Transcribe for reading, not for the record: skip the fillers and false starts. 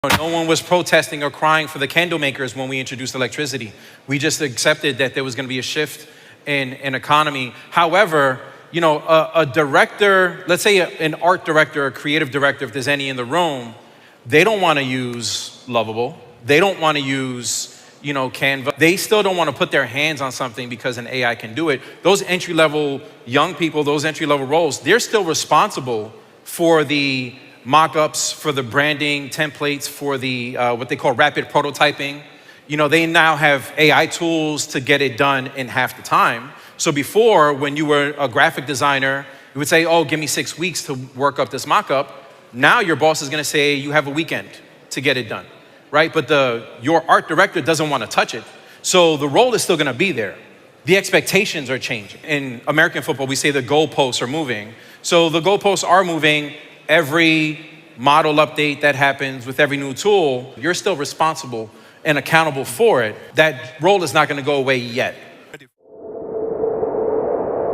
No one was protesting or crying for the candle makers when we introduced electricity. We just accepted that there was going to be a shift in economy. However, a director, let's say an art director, a creative director, if there's any in the room, they don't want to use Lovable. They don't want to use, Canva. They still don't want to put their hands on something because an AI can do it. Those entry-level young people, those entry-level roles, they're still responsible for the mock-ups, for the branding templates, for the what they call rapid prototyping. They now have AI tools to get it done in half the time. So before, when you were a graphic designer, you would say, oh, give me 6 weeks to work up this mock-up. Now your boss is going to say you have a weekend to get it done, right? But your art director doesn't want to touch it. So the role is still going to be there. The expectations are changing. In American football, we say the goalposts are moving. So the goalposts are moving. Every model update that happens with every new tool, you're still responsible and accountable for it. That role is not going to go away yet.